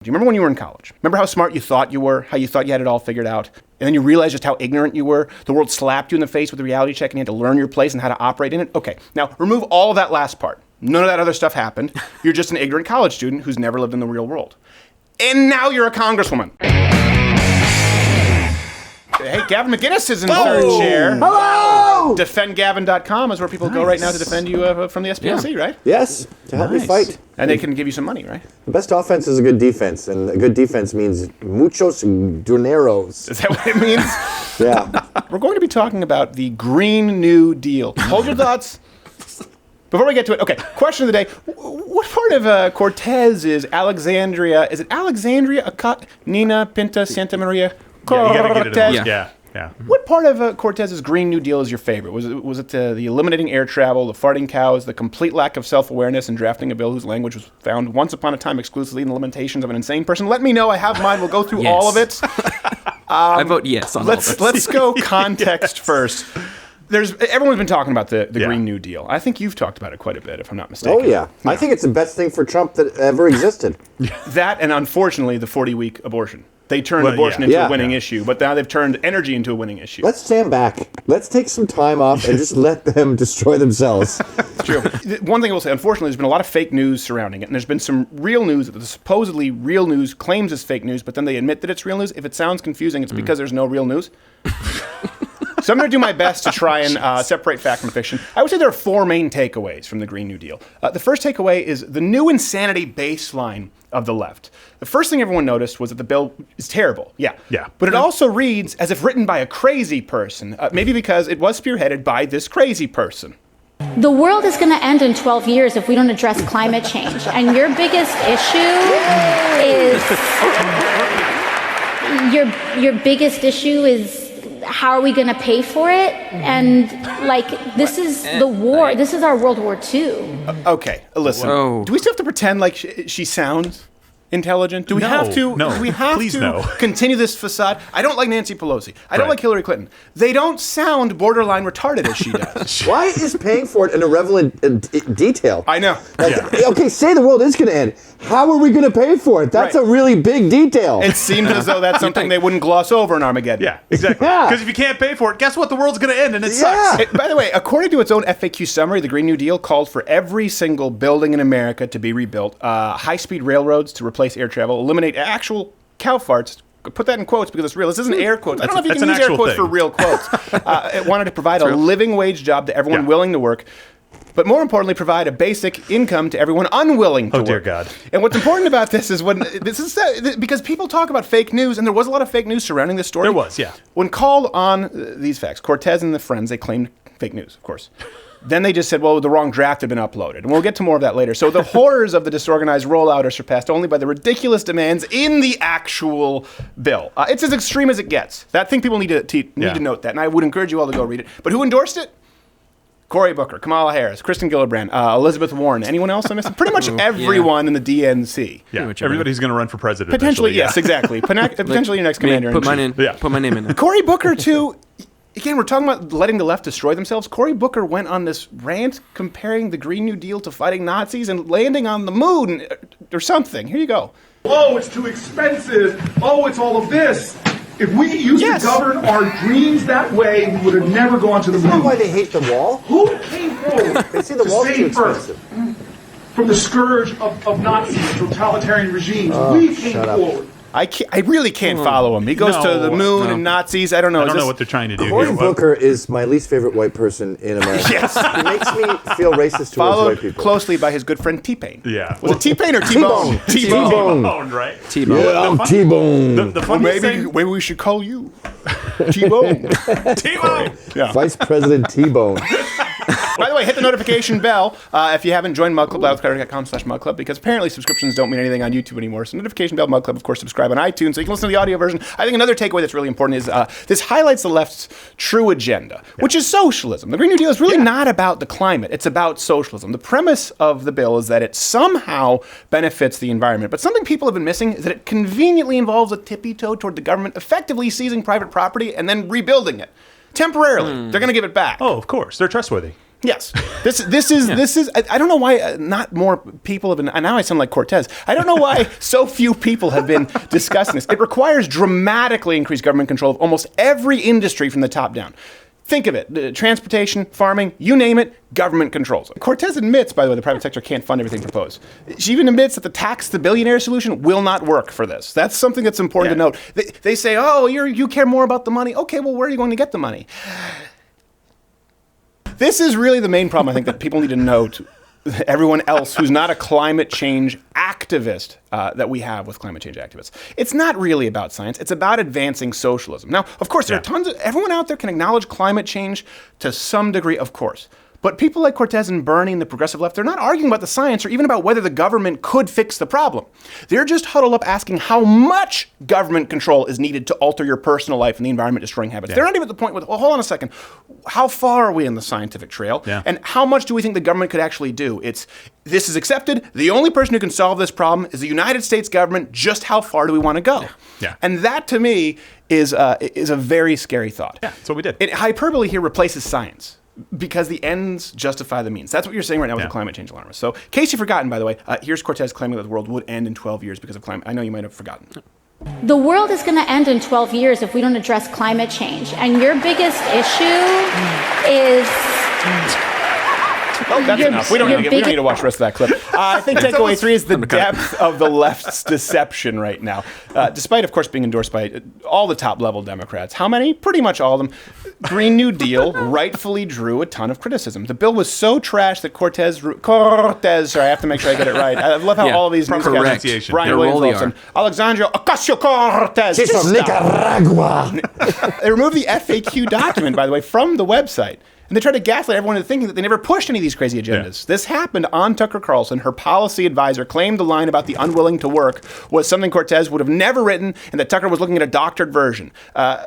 Do you remember when you were in college? Remember how smart you thought you were? How you thought you had it all figured out? And then you realized just how ignorant you were? The world slapped you in the face with a reality check and you had to learn your place and how to operate in it? Okay, now remove all of that last part. None of that other stuff happened. You're just an ignorant college student who's never lived in the real world. And now you're a congresswoman. Hey, Gavin McInnes is in third chair. Hello! DefendGavin.com is where people go right now to defend you from the SPLC, right? Yes, to help me fight. And they can give you some money, right? The best offense is a good defense, and a good defense means muchos dineros. Is that what it means? Yeah. We're going to be talking about the Green New Deal. Hold your thoughts. Before we get to it, okay, question of the day. What part of Cortez is Alexandria? Is it Alexandria, Nina, Pinta, Santa Maria? Yeah, you gotta get it in. Cortez? Yeah. What part of Cortez's Green New Deal is your favorite? Was it the eliminating air travel, the farting cows, the complete lack of self-awareness, and drafting a bill whose language was found once upon a time exclusively in the limitations of an insane person? Let me know. I have mine. We'll go through all of it. I vote yes on all of it. Let's go context first. Everyone's been talking about the Green New Deal. I think you've talked about it quite a bit, if I'm not mistaken. Oh, yeah. I think it's the best thing for Trump that ever existed. That and, unfortunately, the 40-week abortion. They turned abortion into a winning issue, but now they've turned energy into a winning issue. Let's stand back. Let's take some time off and just let them destroy themselves. True. One thing I will say, unfortunately, there's been a lot of fake news surrounding it, and there's been some real news that the supposedly real news claims is fake news, but then they admit that it's real news. If it sounds confusing, it's because there's no real news. So I'm going to do my best to try and separate fact from fiction. I would say there are four main takeaways from the Green New Deal. The first takeaway is the new insanity baseline of the left. The first thing everyone noticed was that the bill is terrible. Yeah. But it also reads as if written by a crazy person, maybe because it was spearheaded by this crazy person. The world is going to end in 12 years if we don't address climate change. And your biggest issue is your biggest issue is how are we going to pay for it? And this is the war. This is our World War II. Okay, listen. Whoa. Do we still have to pretend like she sounds intelligent? Do we have to? No. Do we have to continue this facade? I don't like Nancy Pelosi. I don't like Hillary Clinton. They don't sound borderline retarded as she does. Why is paying for it an irrelevant detail? I know. Okay, say the world is going to end. How are we going to pay for it? That's a really big detail. It seems as though that's something they wouldn't gloss over in Armageddon. Yeah, exactly. Because if you can't pay for it, guess what? The world's going to end, and it sucks. By the way, according to its own FAQ summary, the Green New Deal called for every single building in America to be rebuilt, high-speed railroads to replace air travel, eliminate actual cow farts. Put that in quotes because it's real. This isn't air quotes. I don't know if you can use air quotes for real quotes. It wanted to provide a living wage job to everyone willing to work. But more importantly, provide a basic income to everyone unwilling to work. Oh, dear God. And what's important about this is because people talk about fake news, and there was a lot of fake news surrounding this story. There was, yeah. When called on these facts, Cortez and the friends, they claimed fake news, of course. Then they just said, well, the wrong draft had been uploaded. And we'll get to more of that later. So the horrors of the disorganized rollout are surpassed only by the ridiculous demands in the actual bill. It's as extreme as it gets. I think people need to note that, and I would encourage you all to go read it. But who endorsed it? Cory Booker, Kamala Harris, Kristen Gillibrand, Elizabeth Warren. Anyone else I missed? Pretty much everyone in the DNC. Yeah, everybody's going to run for president. Potentially, yes, exactly. Potentially your next commander. Put my name in there. Cory Booker, too. Again, we're talking about letting the left destroy themselves. Cory Booker went on this rant comparing the Green New Deal to fighting Nazis and landing on the moon or something. Here you go. Oh, it's too expensive. Oh, it's all of this. If we used to govern our dreams that way, we would have never gone to the moon. Is that why they hate the wall? Who came forward They see the wall's too expensive. from the scourge of Nazis, totalitarian regimes? We came forward. I really can't follow him. He goes to the moon and Nazis. I don't know. I don't know what they're trying to do. Cory Booker is my least favorite white person in America. Yes. He makes me feel racist towards Followed white people. closely by his good friend T-Pain. Yeah. Was it T-Pain or T-Bone? T-Bone. Right? T-Bone. Yeah, I'm T-Bone. The funniest thing... Maybe we should call you T-Bone. T-Bone! Yeah. Vice President T-Bone. By the way, hit the notification bell if you haven't joined Mug Club, loudscreen.com/Mug because apparently subscriptions don't mean anything on YouTube anymore. So notification bell, Mug Club, of course, subscribe on iTunes so you can listen to the audio version. I think another takeaway that's really important is this highlights the left's true agenda, which is socialism. The Green New Deal is really not about the climate. It's about socialism. The premise of the bill is that it somehow benefits the environment. But something people have been missing is that it conveniently involves a tippy-toe toward the government effectively seizing private property and then rebuilding it. Temporarily. They're going to give it back. Oh, of course. They're trustworthy. Yes. This is. I don't know why not more people have been. Now I sound like Cortez. I don't know why so few people have been discussing this. It requires dramatically increased government control of almost every industry from the top down. Think of it. Transportation, farming, you name it, government controls it. Cortez admits, by the way, the private sector can't fund everything proposed. She even admits that the tax the billionaire solution will not work for this. That's something that's important to note. They say, oh, you care more about the money. Okay, well, where are you going to get the money? This is really the main problem, I think, that people need to note. Everyone else who's not a climate change activist that we have with climate change activists. It's not really about science. It's about advancing socialism. Now, of course, there are tons of... Everyone out there can acknowledge climate change to some degree, of course. But people like Cortez and Bernie and the progressive left, they're not arguing about the science or even about whether the government could fix the problem. They're just huddled up asking how much government control is needed to alter your personal life and the environment-destroying habits. They're not even at the point with, well, hold on a second. How far are we in the scientific trail? And how much do we think the government could actually do? This is accepted. The only person who can solve this problem is the United States government. Just how far do we want to go? And that, to me, is a very scary thought. That's what we did. Hyperbole here replaces science. Because the ends justify the means. That's what you're saying right now with the climate change alarmists. So, in case you've forgotten, by the way, here's Cortez claiming that the world would end in 12 years because of climate. I know you might have forgotten. The world is going to end in 12 years if we don't address climate change. And your biggest issue is... Oh, that's enough. We don't need to watch the rest of that clip. I think takeaway 3 is the depth of the left's deception right now. Despite, of course, being endorsed by all the top-level Democrats. How many? Pretty much all of them. Green New Deal rightfully drew a ton of criticism. The bill was so trash that Cortez, sorry, I have to make sure I get it right. I love how all of these newscasters, Brian Williams and Alexandria Ocasio-Cortez. She's from Nicaragua. They removed the FAQ document, by the way, from the website. And they tried to gaslight everyone into thinking that they never pushed any of these crazy agendas. This happened on Tucker Carlson. Her policy advisor claimed the line about the unwilling to work was something Cortez would have never written and that Tucker was looking at a doctored version.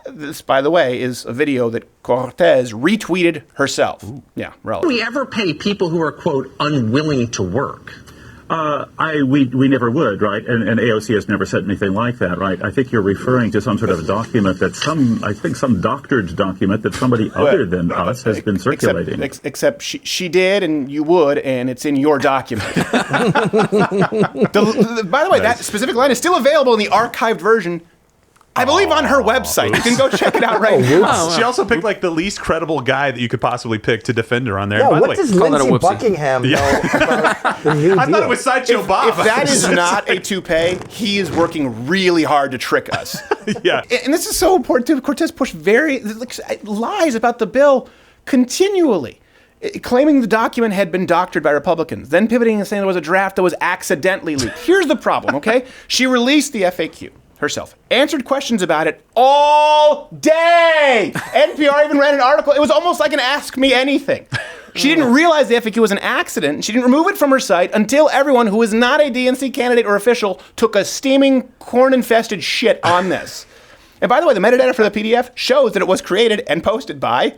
This, by the way, is a video that Cortez retweeted herself. Ooh. Yeah, relevant. Do we ever pay people who are, quote, unwilling to work? We never would, right? And AOC has never said anything like that, right? I think you're referring to some sort of a document that some doctored document that somebody other than us has been circulating. Except she did, and you would, and it's in your document. By the way, that specific line is still available in the archived version. I believe on her website. You can go check it out right now. She also picked like the least credible guy that you could possibly pick to defend her on there. Yeah, By what the way, does Lindsey Buckingham know about the New Deal? I thought it was Sideshow Bob. If that is not a toupee, he is working really hard to trick us. And this is so important too. Cortez pushed lies about the bill continually, claiming the document had been doctored by Republicans, then pivoting and saying there was a draft that was accidentally leaked. Here's the problem, okay? She released the FAQ herself, answered questions about it all day. NPR even ran an article. It was almost like an Ask Me Anything. She didn't realize the FAQ was an accident. She didn't remove it from her site until everyone who is not a DNC candidate or official took a steaming, corn-infested shit on this. And by the way, the metadata for the PDF shows that it was created and posted by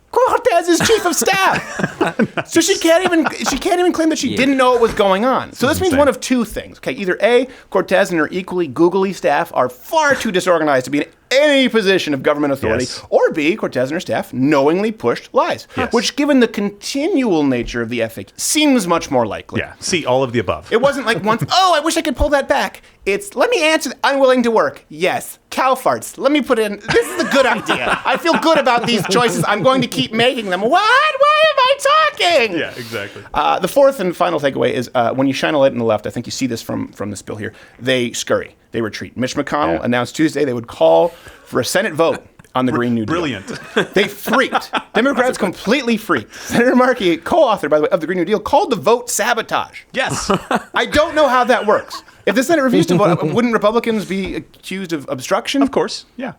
Cortez's chief of staff. So she can't even claim that she didn't know what was going on. So this means one of two things. Okay, either A, Cortez and her equally googly staff are far too disorganized to be in any position of government authority, or B, Cortez and her staff knowingly pushed lies, which, given the continual nature of the FAQ, seems much more likely. Yeah, see all of the above. It wasn't like once, I wish I could pull that back. It's, let me answer, unwilling to work. Yes. Cow farts. Let me put in, this is a good idea. I feel good about these choices. I'm going to keep making them. What? Why am I talking? Yeah, exactly. The fourth and final takeaway is when you shine a light on the left, I think you see this from this bill here, they scurry. They retreat. Mitch McConnell announced Tuesday they would call for a Senate vote on the Green New Deal. Brilliant. They freaked. Democrats completely freaked. Senator Markey, co-author, by the way, of the Green New Deal, called the vote sabotage. Yes. I don't know how that works. If the Senate refused to vote, wouldn't Republicans be accused of obstruction? Of course, yeah.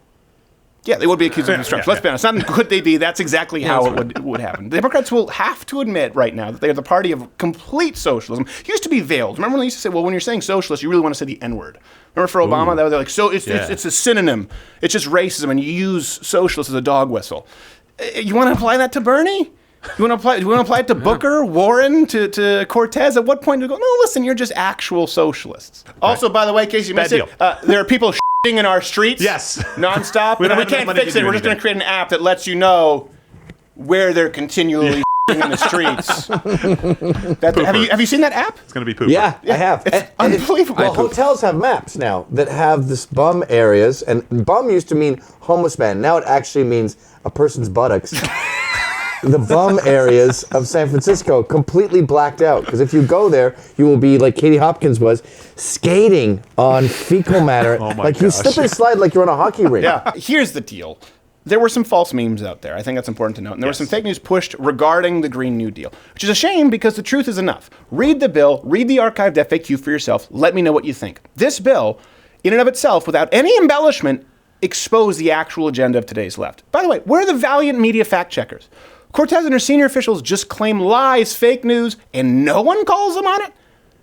Yeah, they would be accused of obstruction. Let's be honest. Not could they be. That's exactly how it would happen. The Democrats will have to admit right now that they are the party of complete socialism. It used to be veiled. Remember when they used to say, well, when you're saying socialist, you really want to say the N-word. Remember for Obama, they're like, so it's a synonym. It's just racism, and you use socialist as a dog whistle. You want to apply that to Bernie? You want to apply it to Booker, Warren, to Cortez? At what point do you go, no, listen, you're just actual socialists. Also, by the way, in case you missed it, there are people in our streets nonstop. we can't fix it. We're just going to create an app that lets you know where they're continually in the streets. Have you seen that app? It's going to be Pooper. Yeah, I have. It's unbelievable. Well, hotels have maps now that have this bum areas, and bum used to mean homeless man. Now it actually means a person's buttocks. The bum areas of San Francisco completely blacked out, because if you go there, you will be like Katie Hopkins was, skating on fecal matter. Oh my like you gosh. slip and slide like you're on a hockey rink. Yeah. Here's the deal. There were some false memes out there. I think that's important to note. And there was some fake news pushed regarding the Green New Deal, which is a shame because the truth is enough. Read the bill, read the archived FAQ for yourself. Let me know what you think. This bill, in and of itself, without any embellishment, exposed the actual agenda of today's left. By the way, where are the valiant media fact checkers? Cortez and her senior officials just claim lies, fake news, and no one calls them on it?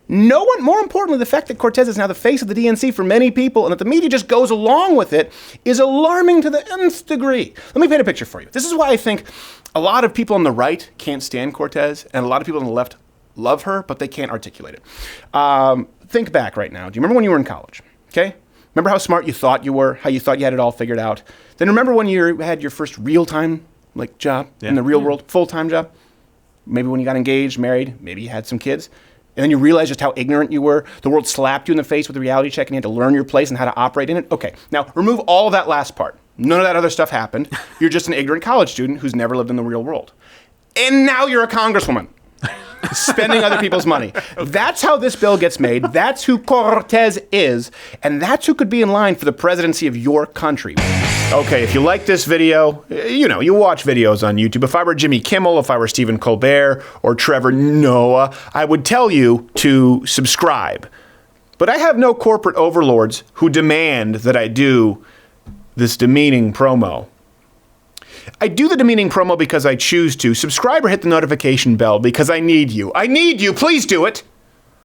No one, more importantly, the fact that Cortez is now the face of the DNC for many people and that the media just goes along with it is alarming to the nth degree. Let me paint a picture for you. This is why I think a lot of people on the right can't stand Cortez and a lot of people on the left love her, but they can't articulate it. Think back right now. Do you remember when you were in college? Okay? Remember how smart you thought you were, how you thought you had it all figured out? Then remember when you had your first real-time job in the real world, full-time job? Maybe when you got engaged, married, maybe you had some kids. And then you realized just how ignorant you were. The world slapped you in the face with a reality check and you had to learn your place and how to operate in it. Okay, now remove all of that last part. None of that other stuff happened. You're just an ignorant college student who's never lived in the real world. And now you're a congresswoman. Spending other people's money. That's how this bill gets made. That's who Cortez is. And that's who could be in line for the presidency of your country. Okay, if you like this video, you watch videos on YouTube. If I were Jimmy Kimmel, if I were Stephen Colbert, or Trevor Noah, I would tell you to subscribe. But I have no corporate overlords who demand that I do this demeaning promo. I do the demeaning promo because I choose to. Subscribe or hit the notification bell because I need you. I need you. Please do it.